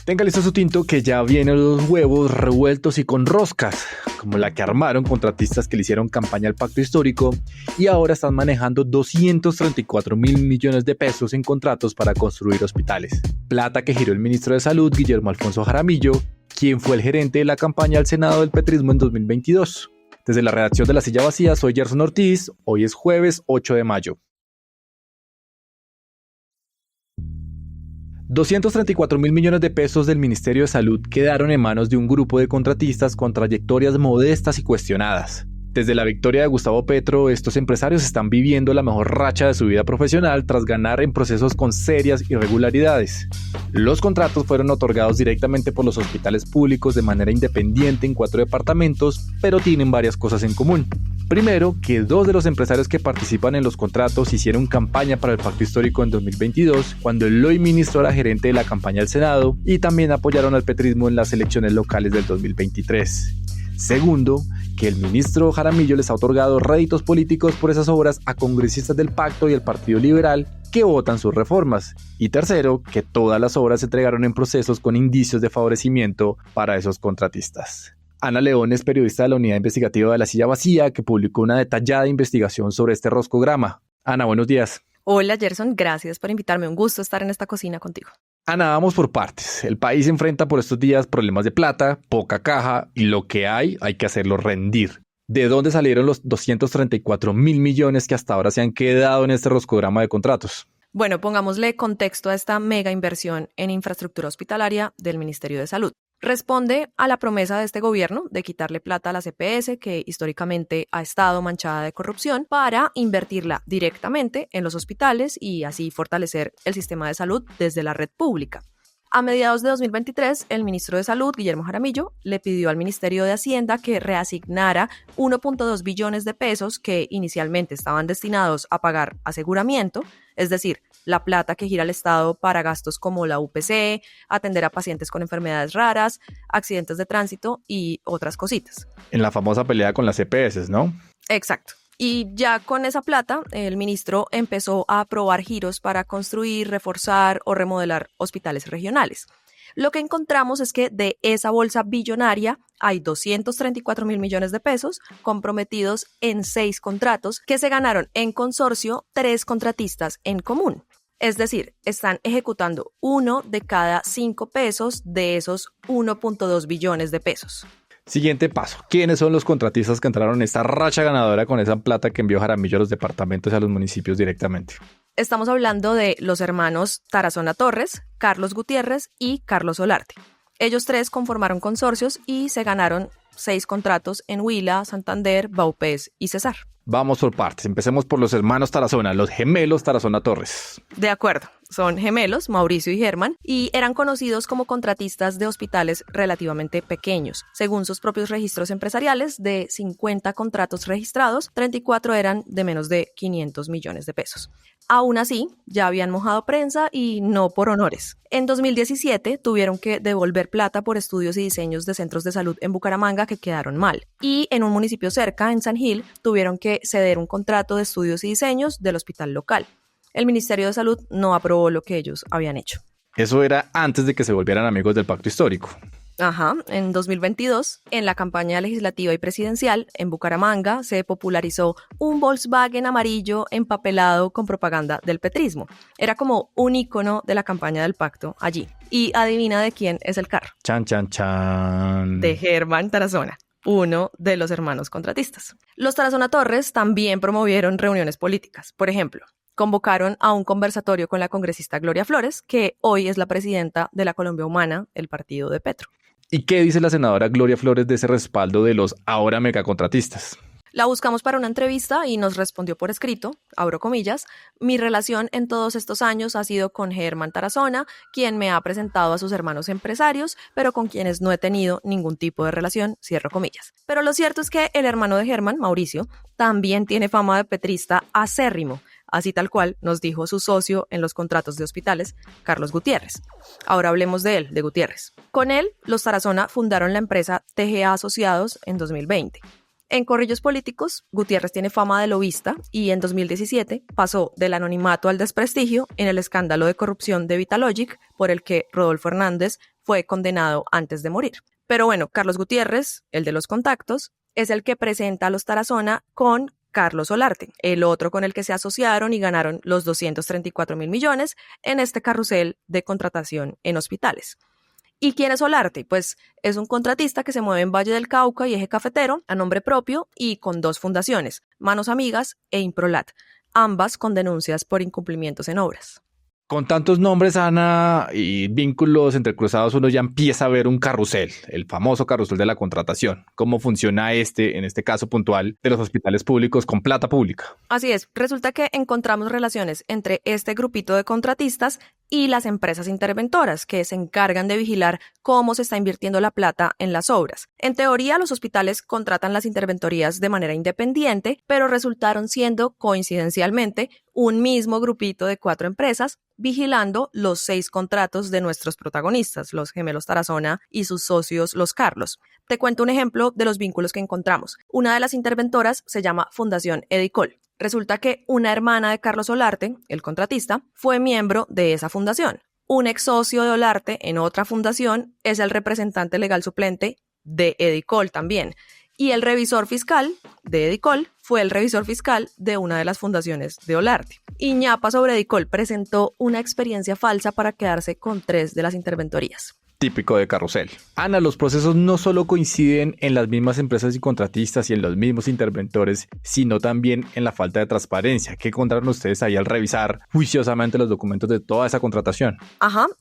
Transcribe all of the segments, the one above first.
Tenga listo su tinto que ya vienen los huevos revueltos y con roscas, como la que armaron contratistas que le hicieron campaña al pacto histórico y ahora están manejando 234.000 millones de pesos en contratos para construir hospitales. Plata que giró el ministro de Salud, Guillermo Alfonso Jaramillo, quien fue el gerente de la campaña al Senado del petrismo en 2022. Desde la redacción de La Silla Vacía, soy Gerson Ortiz, hoy es jueves 8 de mayo. 234.000 millones de pesos del Ministerio de Salud quedaron en manos de un grupo de contratistas con trayectorias modestas y cuestionadas. Desde la victoria de Gustavo Petro, estos empresarios están viviendo la mejor racha de su vida profesional tras ganar en procesos con serias irregularidades. Los contratos fueron otorgados directamente por los hospitales públicos de manera independiente en 4 departamentos, pero tienen varias cosas en común. Primero, que 2 de los empresarios que participan en los contratos hicieron campaña para el pacto histórico en 2022, cuando el hoy ministro era gerente de la campaña al Senado, y también apoyaron al petrismo en las elecciones locales del 2023. Segundo, que el ministro Jaramillo les ha otorgado réditos políticos por esas obras a congresistas del Pacto y el Partido Liberal que votan sus reformas. Y tercero, que todas las obras se entregaron en procesos con indicios de favorecimiento para esos contratistas. Ana León es periodista de la Unidad Investigativa de La Silla Vacía, que publicó una detallada investigación sobre este roscograma. Ana, buenos días. Hola Gerson, gracias por invitarme. Un gusto estar en esta cocina contigo. Ana, vamos por partes. El país enfrenta por estos días problemas de plata, poca caja y lo que hay que hacerlo rendir. ¿De dónde salieron los 234.000 millones que hasta ahora se han quedado en este roscograma de contratos? Bueno, pongámosle contexto a esta mega inversión en infraestructura hospitalaria del Ministerio de Salud. Responde a la promesa de este gobierno de quitarle plata a la EPS, que históricamente ha estado manchada de corrupción, para invertirla directamente en los hospitales y así fortalecer el sistema de salud desde la red pública. A mediados de 2023, el ministro de Salud, Guillermo Jaramillo, le pidió al Ministerio de Hacienda que reasignara 1.2 billones de pesos que inicialmente estaban destinados a pagar aseguramiento, es decir, la plata que gira el Estado para gastos como la UPC, atender a pacientes con enfermedades raras, accidentes de tránsito y otras cositas. En la famosa pelea con las EPS, ¿no? Exacto. Y ya con esa plata, el ministro empezó a aprobar giros para construir, reforzar o remodelar hospitales regionales. Lo que encontramos es que de esa bolsa billonaria hay 234.000 millones de pesos comprometidos en 6 contratos que se ganaron en consorcio 3 contratistas en común. Es decir, están ejecutando 1 de cada 5 pesos de esos 1.2 billones de pesos. Siguiente paso. ¿Quiénes son los contratistas que entraron en esta racha ganadora con esa plata que envió Jaramillo a los departamentos y a los municipios directamente? Estamos hablando de los hermanos Tarazona Torres, Carlos Gutiérrez y Carlos Solarte. Ellos 3 conformaron consorcios y se ganaron 6 contratos en Huila, Santander, Vaupés y Cesar. Vamos por partes. Empecemos por los hermanos Tarazona, los gemelos Tarazona Torres. De acuerdo. Son gemelos, Mauricio y Germán, y eran conocidos como contratistas de hospitales relativamente pequeños. Según sus propios registros empresariales, de 50 contratos registrados, 34 eran de menos de 500 millones de pesos. Aún así, ya habían mojado prensa y no por honores. En 2017 tuvieron que devolver plata por estudios y diseños de centros de salud en Bucaramanga que quedaron mal. Y en un municipio cerca, en San Gil, tuvieron que ceder un contrato de estudios y diseños del hospital local. El Ministerio de Salud no aprobó lo que ellos habían hecho. Eso era antes de que se volvieran amigos del pacto histórico. Ajá, en 2022, en la campaña legislativa y presidencial, en Bucaramanga, se popularizó un Volkswagen amarillo empapelado con propaganda del petrismo. Era como un ícono de la campaña del pacto allí. Y adivina de quién es el carro. Chan, chan, chan. De Germán Tarazona, uno de los hermanos contratistas. Los Tarazona Torres también promovieron reuniones políticas. Por ejemplo, convocaron a un conversatorio con la congresista Gloria Flores, que hoy es la presidenta de la Colombia Humana, el partido de Petro. ¿Y qué dice la senadora Gloria Flores de ese respaldo de los ahora megacontratistas? La buscamos para una entrevista y nos respondió por escrito, abro comillas: mi relación en todos estos años ha sido con Germán Tarazona, quien me ha presentado a sus hermanos empresarios, pero con quienes no he tenido ningún tipo de relación, cierro comillas. Pero lo cierto es que el hermano de Germán, Mauricio, también tiene fama de petrista acérrimo, así tal cual nos dijo su socio en los contratos de hospitales, Carlos Gutiérrez. Ahora hablemos de él, de Gutiérrez. Con él, los Tarazona fundaron la empresa TGA Asociados en 2020. En corrillos políticos, Gutiérrez tiene fama de lobista y en 2017 pasó del anonimato al desprestigio en el escándalo de corrupción de Vitalogic, por el que Rodolfo Hernández fue condenado antes de morir. Pero bueno, Carlos Gutiérrez, el de los contactos, es el que presenta a los Tarazona con Carlos Solarte, el otro con el que se asociaron y ganaron los 234.000 millones en este carrusel de contratación en hospitales. ¿Y quién es Solarte? Pues es un contratista que se mueve en Valle del Cauca y Eje Cafetero a nombre propio y con 2 fundaciones, Manos Amigas e Improlat, ambas con denuncias por incumplimientos en obras. Con tantos nombres, Ana, y vínculos entrecruzados, uno ya empieza a ver un carrusel, el famoso carrusel de la contratación. ¿Cómo funciona en este caso puntual, de los hospitales públicos con plata pública? Así es, resulta que encontramos relaciones entre este grupito de contratistas y las empresas interventoras que se encargan de vigilar cómo se está invirtiendo la plata en las obras. En teoría, los hospitales contratan las interventorías de manera independiente, pero resultaron siendo, coincidencialmente, un mismo grupito de 4 empresas vigilando los 6 contratos de nuestros protagonistas, los gemelos Tarazona y sus socios, los Carlos. Te cuento un ejemplo de los vínculos que encontramos. Una de las interventoras se llama Fundación Edicol. Resulta que una hermana de Carlos Solarte, el contratista, fue miembro de esa fundación. Un ex socio de Olarte en otra fundación es el representante legal suplente de Edicol también. Y el revisor fiscal de Edicol fue el revisor fiscal de una de las fundaciones de Olarte. Y ñapa sobre Edicol presentó una experiencia falsa para quedarse con 3 de las interventorías. Típico de carrusel. Ana, los procesos no solo coinciden en las mismas empresas y contratistas y en los mismos interventores, sino también en la falta de transparencia. ¿Qué encontraron ustedes ahí al revisar juiciosamente los documentos de toda esa contratación?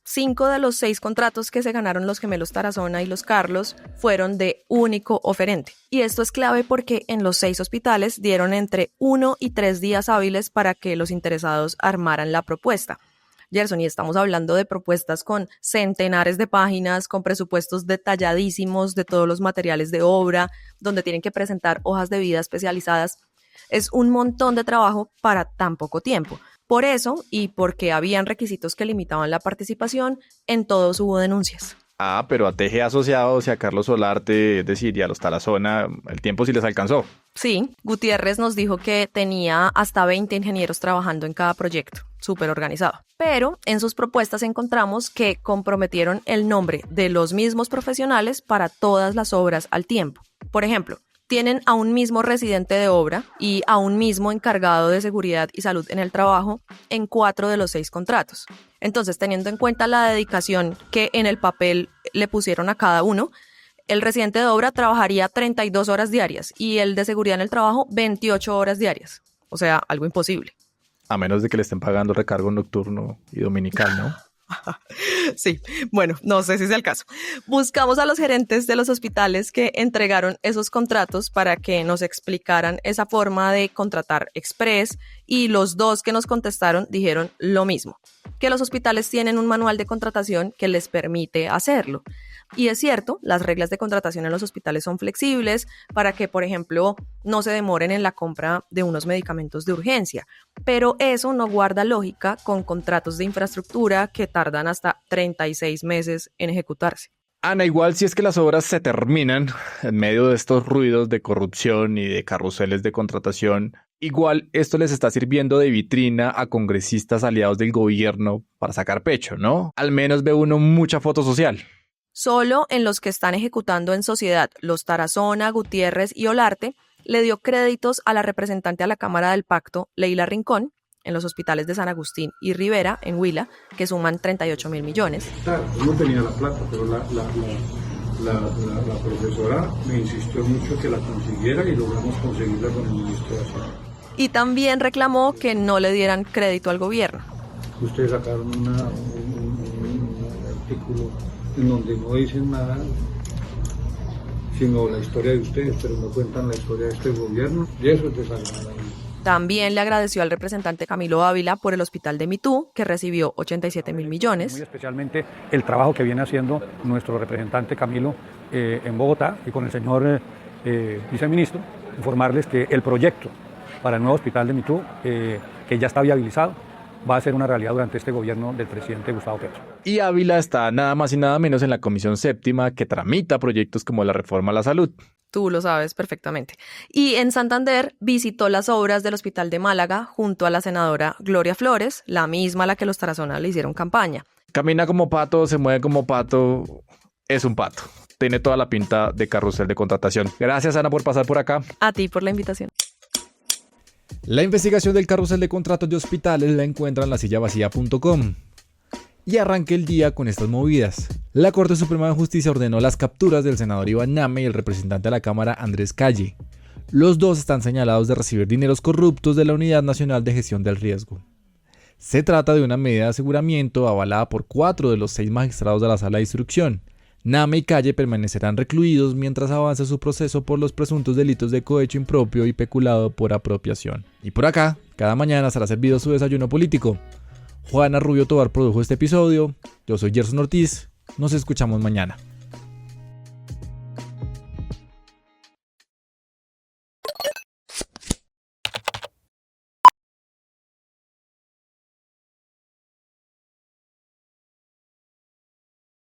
5 de los 6 contratos que se ganaron los gemelos Tarazona y los Carlos fueron de único oferente. Y esto es clave porque en los 6 hospitales dieron entre 1 y 3 días hábiles para que los interesados armaran la propuesta. Gerson, y estamos hablando de propuestas con centenares de páginas, con presupuestos detalladísimos de todos los materiales de obra, donde tienen que presentar hojas de vida especializadas. Es un montón de trabajo para tan poco tiempo. Por eso, y porque habían requisitos que limitaban la participación, en todos hubo denuncias. Pero a TG Asociados y a Carlos Solarte, es decir, y a los Tarazona, el tiempo sí les alcanzó. Sí, Gutiérrez nos dijo que tenía hasta 20 ingenieros trabajando en cada proyecto, súper organizado. Pero en sus propuestas encontramos que comprometieron el nombre de los mismos profesionales para todas las obras al tiempo. Por ejemplo, tienen a un mismo residente de obra y a un mismo encargado de seguridad y salud en el trabajo en 4 de los 6 contratos. Entonces, teniendo en cuenta la dedicación que en el papel le pusieron a cada uno, el residente de obra trabajaría 32 horas diarias y el de seguridad en el trabajo 28 horas diarias. O sea, algo imposible. A menos de que le estén pagando recargo nocturno y dominical, ¿no? Sí, bueno, no sé si es el caso. Buscamos a los gerentes de los hospitales que entregaron esos contratos para que nos explicaran esa forma de contratar express y los 2 que nos contestaron dijeron lo mismo, que los hospitales tienen un manual de contratación que les permite hacerlo. Y es cierto, las reglas de contratación en los hospitales son flexibles para que, por ejemplo, no se demoren en la compra de unos medicamentos de urgencia. Pero eso no guarda lógica con contratos de infraestructura que tardan hasta 36 meses en ejecutarse. Ana, igual si es que las obras se terminan en medio de estos ruidos de corrupción y de carruseles de contratación, igual esto les está sirviendo de vitrina a congresistas aliados del gobierno para sacar pecho, ¿no? Al menos ve uno mucha foto social. Solo en los que están ejecutando en sociedad, los Tarazona, Gutiérrez y Olarte, le dio créditos a la representante a la Cámara del Pacto, Leila Rincón, en los hospitales de San Agustín y Rivera, en Huila, que suman 38.000 millones. Claro, no tenía la plata, pero la profesora me insistió mucho que la consiguiera y logramos conseguirla con el ministro de Hacienda. Y también reclamó que no le dieran crédito al gobierno. Ustedes sacaron un artículo en donde no dicen nada, sino la historia de ustedes, pero no cuentan la historia de este gobierno, y eso es desagradable. También le agradeció al representante Camilo Ávila por el hospital de Mitú, que recibió 87.000 millones. Muy especialmente el trabajo que viene haciendo nuestro representante Camilo en Bogotá y con el señor viceministro, informarles que el proyecto para el nuevo hospital de Mitú, que ya está viabilizado, va a ser una realidad durante este gobierno del presidente Gustavo Petro. Y Ávila está nada más y nada menos en la Comisión Séptima que tramita proyectos como la reforma a la salud. Tú lo sabes perfectamente. Y en Santander visitó las obras del Hospital de Málaga junto a la senadora Gloria Flores, la misma a la que los Tarazona le hicieron campaña. Camina como pato, se mueve como pato, es un pato. Tiene toda la pinta de carrusel de contratación. Gracias, Ana, por pasar por acá. A ti por la invitación. La investigación del carrusel de contratos de hospitales la encuentran en lasillavacía.com. Y arranque el día con estas movidas. La Corte Suprema de Justicia ordenó las capturas del senador Iván Name y el representante de la Cámara Andrés Calle. Los dos están señalados de recibir dineros corruptos de la Unidad Nacional de Gestión del Riesgo. Se trata de una medida de aseguramiento avalada por 4 de los 6 magistrados de la Sala de Instrucción. Name y Calle permanecerán recluidos mientras avance su proceso por los presuntos delitos de cohecho impropio y peculado por apropiación. Y por acá, cada mañana será servido su desayuno político. Juana Rubio Tovar produjo este episodio. Yo soy Gerson Ortiz. Nos escuchamos mañana.